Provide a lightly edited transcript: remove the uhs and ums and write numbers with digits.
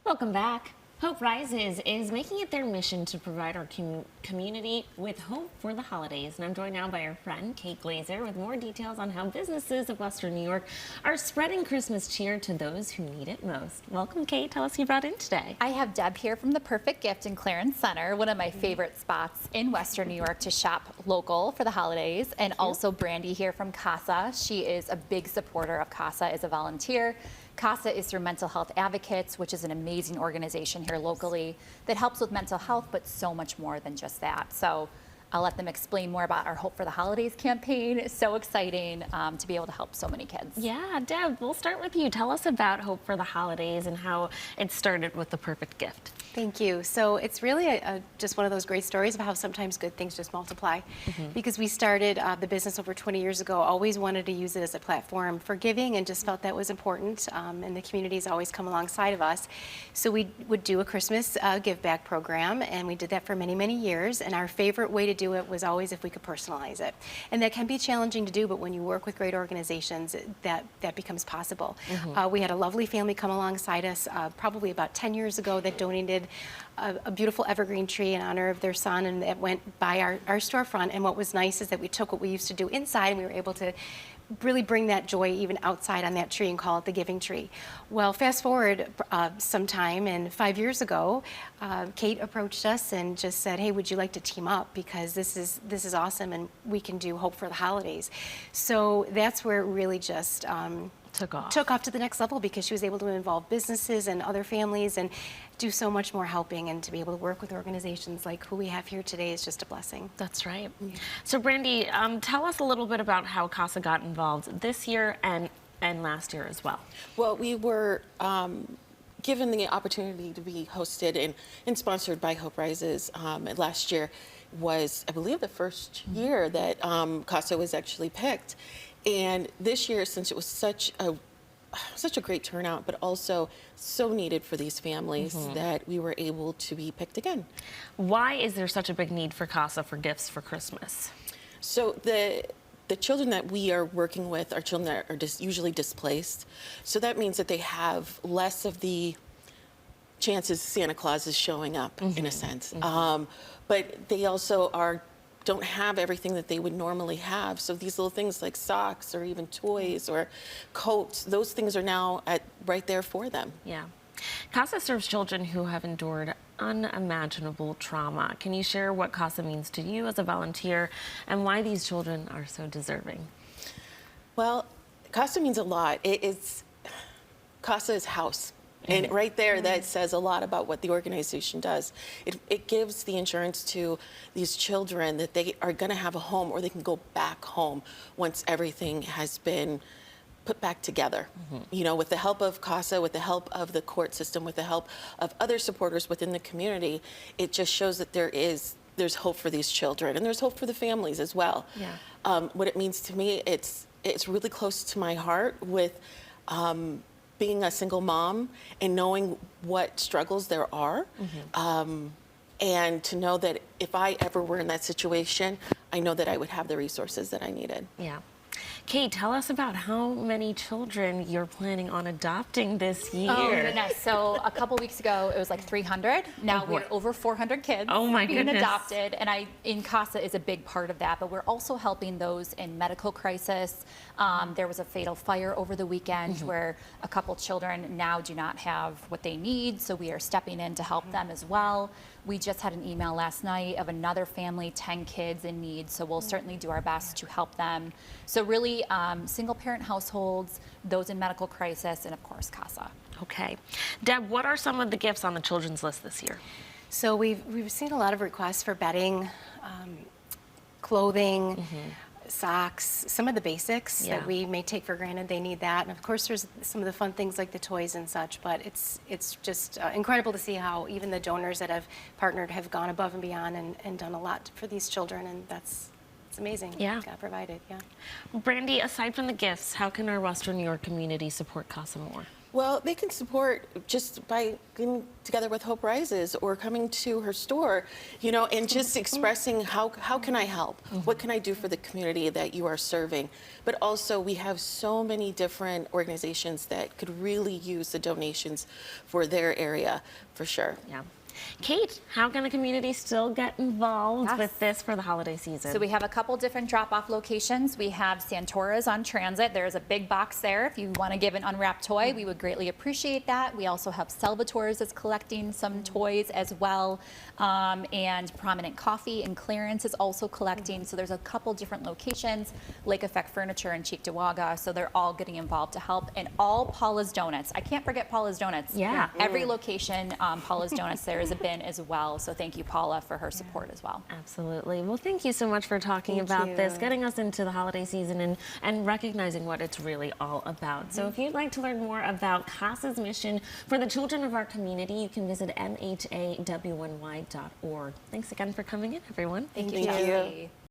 Welcome back. Hope Rises is making it their mission to provide our community with hope for the holidays. And I'm joined now by our friend, Kate Glazer, with more details on how businesses of Western New York are spreading Christmas cheer to those who need it most. Welcome, Kate. Tell us who you brought in today. I have Deb here from The Perfect Gift in Clarence Center, one of my favorite spots in Western New York to shop local for the holidays. And also Brandy here from CASA. She is a big supporter of CASA as a volunteer. CASA is through Mental Health Advocates, which is an amazing organization here locally that helps with mental health, but so much more than just that. So I'll let them explain more about our Hope for the Holidays campaign. It's so exciting to be able to help so many kids. Yeah, Deb, we'll start with you. Tell us about Hope for the Holidays and how it started with The Perfect Gift. Thank you. So it's really just one of those great stories of how sometimes good things just multiply. Because we started the business over 20 years ago, always wanted to use it as a platform for giving and just felt that was important. And the community's always come alongside of us. So we would do a Christmas give back program, and we did that for many, many years. And our favorite way to do it was always if we could personalize it. And that can be challenging to do, but when you work with great organizations, that becomes possible. We had a lovely family come alongside us probably about 10 years ago that donated a beautiful evergreen tree in honor of their son, and it went by our storefront. And what was nice is that we took what we used to do inside and we were able to really bring that joy even outside on that tree and call it the Giving Tree. Well, fast forward some time, and 5 years ago, Kate approached us and just said, hey, would you like to team up, because this is awesome and we can do Hope for the Holidays. So that's where it really just took off to the next level, because she was able to involve businesses and other families and do so much more helping, and to be able to work with organizations like who we have here today is just a blessing. That's right. So Brandy, tell us a little bit about how CASA got involved this year and last year as well. Well, we were given the opportunity to be hosted and sponsored by Hope Rises. Last year was, I believe, the first year that CASA was actually picked. And this year, since it was such a great turnout, but also so needed for these families, that we were able to be picked again. Why is there such a big need for CASA for gifts for Christmas? So the children that we are working with are children that are usually displaced. So that means that they have less of the chances Santa Claus is showing up, in a sense. But they also don't have everything that they would normally have. So these little things like socks or even toys or coats, those things are now right there for them. Yeah. CASA serves children who have endured unimaginable trauma. Can you share what CASA means to you as a volunteer and why these children are so deserving? Well, CASA means a lot. CASA is house. And right there, that says a lot about what the organization does. It gives the insurance to these children that they are going to have a home, or they can go back home once everything has been put back together. You know, with the help of CASA, with the help of the court system, with the help of other supporters within the community, it just shows that there's hope for these children, and there's hope for the families as well. Yeah. What it means to me, it's really close to my heart with being a single mom and knowing what struggles there are, and to know that if I ever were in that situation, I know that I would have the resources that I needed. Yeah. Kate, tell us about how many children you're planning on adopting this year. Oh, goodness. So a couple weeks ago, it was like 300. Now we're over 400 kids being adopted. And in CASA is a big part of that. But we're also helping those in medical crisis. There was a fatal fire over the weekend where a couple children now do not have what they need. So we are stepping in to help them as well. We just had an email last night of another family, 10 kids in need. So we'll certainly do our best to help them. So really single parent households, those in medical crisis, and of course CASA. Okay. Deb, what are some of the gifts on the children's list this year? So we've seen a lot of requests for bedding, clothing, socks, some of the basics that we may take for granted. They need that. And of course there's some of the fun things like the toys and such, but it's just incredible to see how even the donors that have partnered have gone above and beyond and done a lot for these children, and it's amazing. Yeah. God provided, yeah. Brandy, aside from the gifts, how can our Western New York community support CASA more? Well, they can support just by getting together with Hope Rises or coming to her store, you know, and just expressing how can I help? What can I do for the community that you are serving? But also we have so many different organizations that could really use the donations for their area, for sure. Yeah. Kate, how can the community still get involved Yes. with this for the holiday season? So we have a couple different drop-off locations. We have Santora's on Transit. There's a big box there. If you want to give an unwrapped toy, we would greatly appreciate that. We also have Salvatore's that's collecting some toys as well. And Prominent Coffee and Clarence is also collecting. So there's a couple different locations, Lake Effect Furniture and Cheektowaga. So they're all getting involved to help. And all Paula's Donuts. I can't forget Paula's Donuts. Yeah. Every location, Paula's Donuts there is a bin as well. So thank you, Paula, for her support as well. Absolutely. Well, thank you so much for talking about this, getting us into the holiday season and recognizing what it's really all about. So if you'd like to learn more about CASA's mission for the children of our community, you can visit mhawy.org. Thanks again for coming in, everyone. Thank you. you.